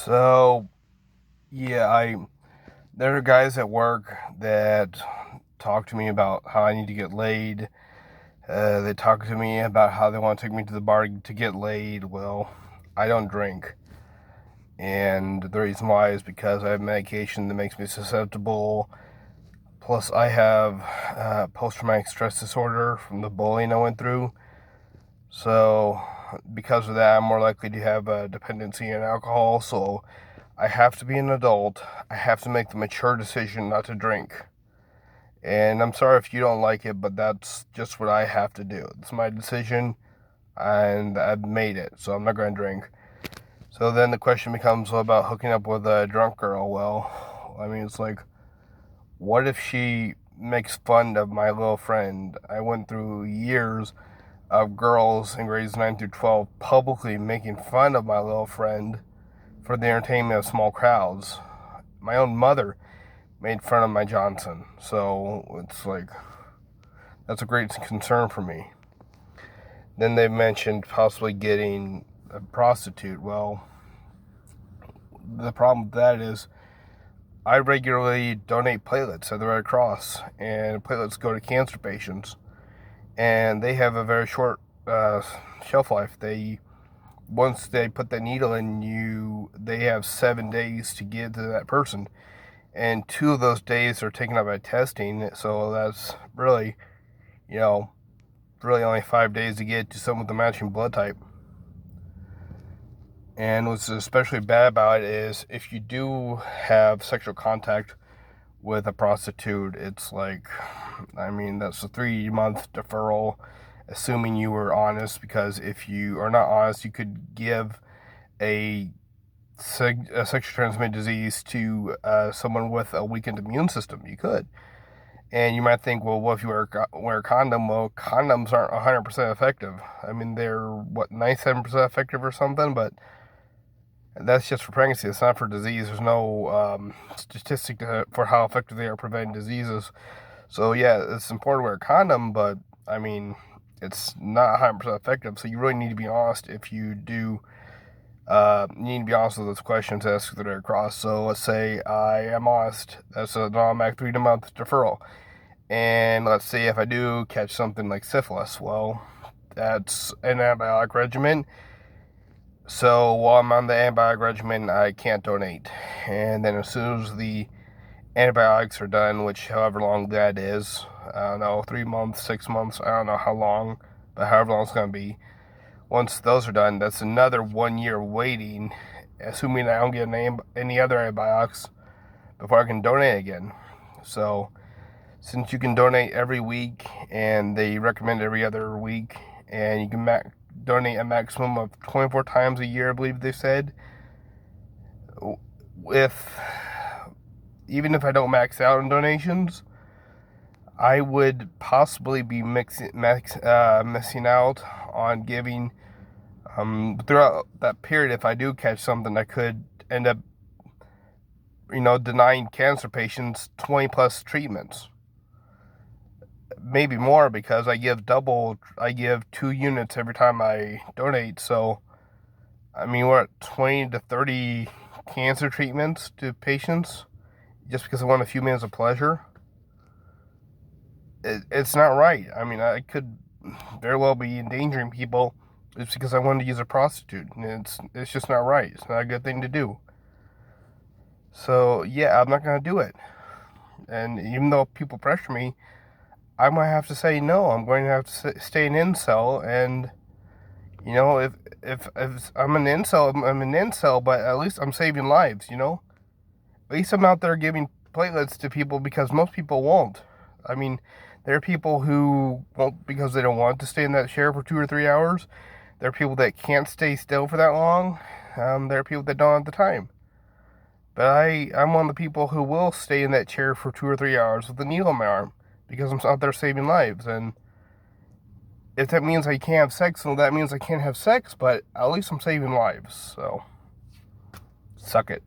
So, yeah, there are guys at work that talk to me about how I need to get laid. They talk to me about how they want to take me to the bar to get laid. Well, I don't drink. And the reason why is because I have medication that makes me susceptible. Plus, I have post-traumatic stress disorder from the bullying I went through. So, because of that, I'm more likely to have a dependency on alcohol. So, I have to be an adult. I have to make the mature decision not to drink. And I'm sorry if you don't like it, but that's just what I have to do. It's my decision, and I've made it, so I'm not going to drink. So then the question becomes about hooking up with a drunk girl. Well, I mean, it's like, what if she makes fun of my little friend? I went through years of girls in grades 9 through 12 publicly making fun of my little friend for the entertainment of small crowds. My own mother made fun of my Johnson. So it's like, that's a great concern for me. Then they mentioned possibly getting a prostitute. Well, the problem with that is I regularly donate platelets at the Red Cross, and platelets go to cancer patients, and they have a very short shelf life. Once they put the needle in you, they have 7 days to get to that person, and 2 of those days are taken up by testing. So that's really, really only 5 days to get to someone with a matching blood type. And what's especially bad about it is if you do have sexual contact with a prostitute, it's like, that's a 3-month deferral, assuming you were honest, because if you are not honest, you could give a sexually transmitted disease to someone with a weakened immune system. You could. And you might think, well, what if you wear a condom? Well, condoms aren't 100% effective. They're, 97% effective or something, but that's just for pregnancy. It's not for disease. There's no statistic for how effective they are preventing diseases. So, yeah, it's important to wear a condom, but, it's not 100% effective. So you really need to be honest if you do. You need to be honest with those questions asked the Red Cross. So let's say I am honest. That's an automatic 3-month deferral. And let's say if I do catch something like syphilis, well, that's an antibiotic regimen. So while I'm on the antibiotic regimen, I can't donate. And then as soon as the antibiotics are done, which however long that is, I don't know, 3 months, 6 months, I don't know how long, but however long it's going to be. Once those are done, that's another 1 year waiting, assuming I don't get any other antibiotics before I can donate again. So since you can donate every week, and they recommend every other week, and you can donate a maximum of 24 times a year, I believe they said. Even if I don't max out on donations, I would possibly be missing out on giving. Throughout that period, if I do catch something, I could end up, denying cancer patients 20 plus treatments. Maybe more, because I give 2 units every time I donate. So, we're at 20 to 30 cancer treatments to patients just because I want a few minutes of pleasure. It's not right. I could very well be endangering people just because I wanted to use a prostitute. And it's just not right. It's not a good thing to do. So, yeah, I'm not going to do it. And even though people pressure me, I might have to say no. I'm going to have to stay an incel, and if I'm an incel, I'm an incel, but at least I'm saving lives. At least I'm out there giving platelets to people, because most people won't. There are people who won't because they don't want to stay in that chair for 2 or 3 hours. There are people that can't stay still for that long. There are people that don't have the time. But I'm one of the people who will stay in that chair for 2 or 3 hours with a needle in my arm, because I'm out there saving lives. And if that means I can't have sex, well, that means I can't have sex, but at least I'm saving lives. So, suck it.